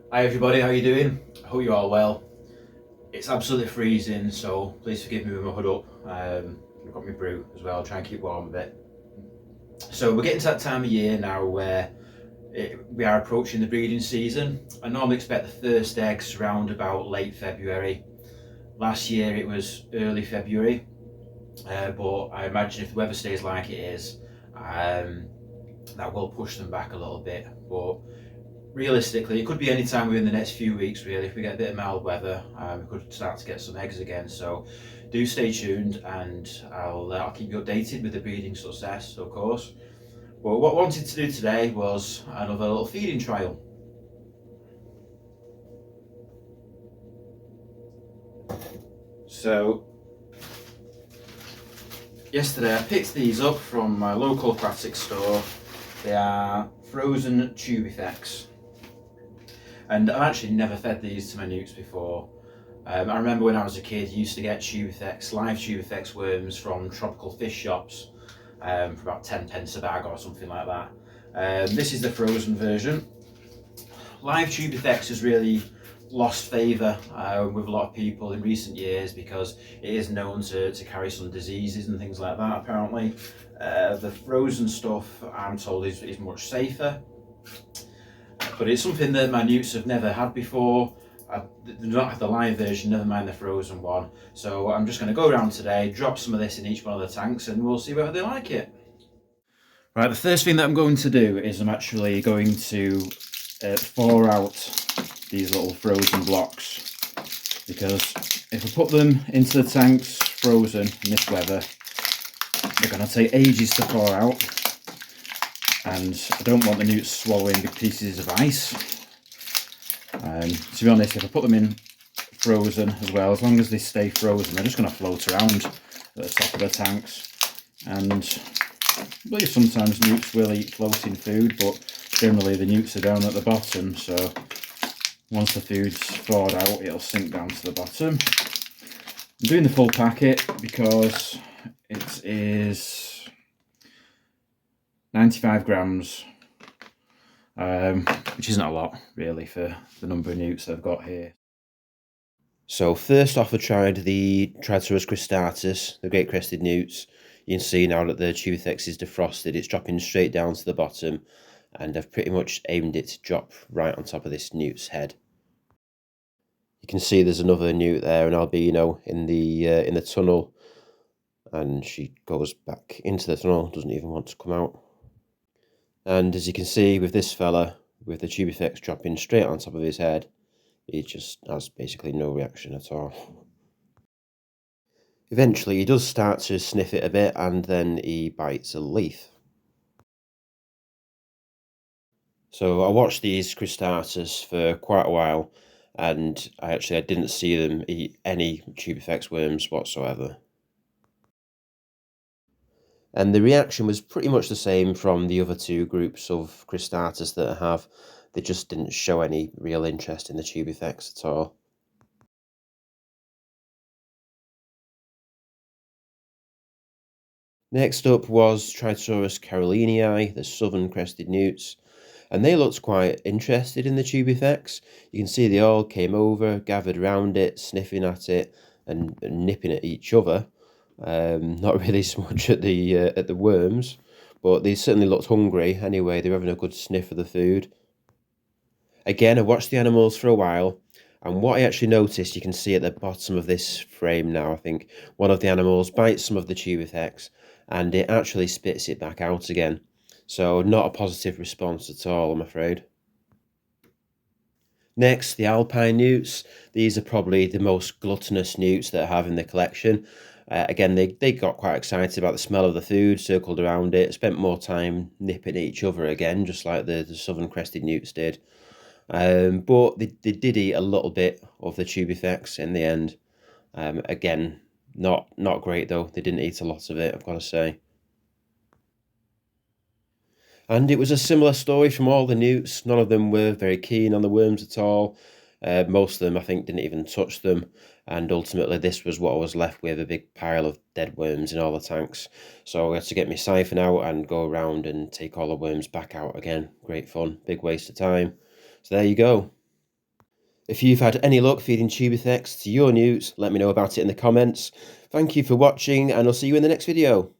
Hi everybody, how you doing? I hope you're all well. It's absolutely freezing, so please forgive me with my hood up. I've got my brew as well, try and keep warm a bit. So we're getting to that time of year now where we are approaching the breeding season. I normally expect the first eggs around about late February. Last year it was early February, but I imagine if the weather stays like it is, um, that will push them back a little bit. But realistically, it could be any time within the next few weeks. Really, if we get a bit of mild weather, we could start to get some eggs again. So, do stay tuned, and I'll keep you updated with the breeding success, of course. But what I wanted to do today was another little feeding trial. So, yesterday I picked these up from my local aquatic store. They are frozen tubifex, and I've actually never fed these to my newts before. I remember when I was a kid, used to get tubifex, live tubifex worms from tropical fish shops for about 10 pence a bag or something like that. This is the frozen version. Live tubifex has really lost favour with a lot of people in recent years because it is known to carry some diseases and things like that, apparently. The frozen stuff, I'm told, is much safer, but it's something that my newts have never had before. I do not have the live version, never mind the frozen one. So I'm just going to go around today, drop some of this in each one of the tanks, and we'll see whether they like it. Right, the first thing that I'm going to do is I'm actually going to thaw out these little frozen blocks, because if I put them into the tanks frozen in this weather, they're going to take ages to thaw out, and I don't want the newts swallowing big pieces of ice. To be honest, if I put them in frozen as well, as long as they stay frozen, they're just going to float around at the top of the tanks. And I believe sometimes newts will eat floating food, but generally the newts are down at the bottom, so once the food's thawed out, it'll sink down to the bottom. I'm doing the full packet because it is 95 grams, which isn't a lot really for the number of newts I've got here. So first off, I tried the Triceratops cristatus, the great crested newts. You can see now that the tubifex is defrosted, it's dropping straight down to the bottom, and I've pretty much aimed it to drop right on top of this newt's head. You can see there's another newt there, an albino, in the tunnel, and she goes back into the tunnel, doesn't even want to come out. And as you can see with this fella, with the tubifex dropping straight on top of his head, he just has basically no reaction at all. Eventually he does start to sniff it a bit, and then he bites a leaf. So I watched these cristatus for quite a while, and I didn't see them eat any tubifex worms whatsoever. And the reaction was pretty much the same from the other two groups of cristatus that I have. They just didn't show any real interest in the tubifex at all. Next up was Triceratops carolinii, the southern crested newts, and they looked quite interested in the tubifex. You can see they all came over, gathered around it, sniffing at it, and nipping at each other. Not really so much at the worms, but they certainly looked hungry. Anyway, they were having a good sniff of the food. Again, I watched the animals for a while, and what I actually noticed, you can see at the bottom of this frame now, I think, one of the animals bites some of the tubifex, and it actually spits it back out again. So not a positive response at all, I'm afraid. Next, the alpine newts. These are probably the most gluttonous newts that I have in the collection. Again, they got quite excited about the smell of the food, circled around it, spent more time nipping at each other again, just like the southern crested newts did. But they did eat a little bit of the tubifex in the end. Again, not great though. They didn't eat a lot of it, I've got to say. And it was a similar story from all the newts. None of them were very keen on the worms at all. Most of them, I think, didn't even touch them. And ultimately, this was what I was left with, a big pile of dead worms in all the tanks. So I had to get my siphon out and go around and take all the worms back out again. Great fun, big waste of time. So there you go. If you've had any luck feeding tubifex to your newts, let me know about it in the comments. Thank you for watching, and I'll see you in the next video.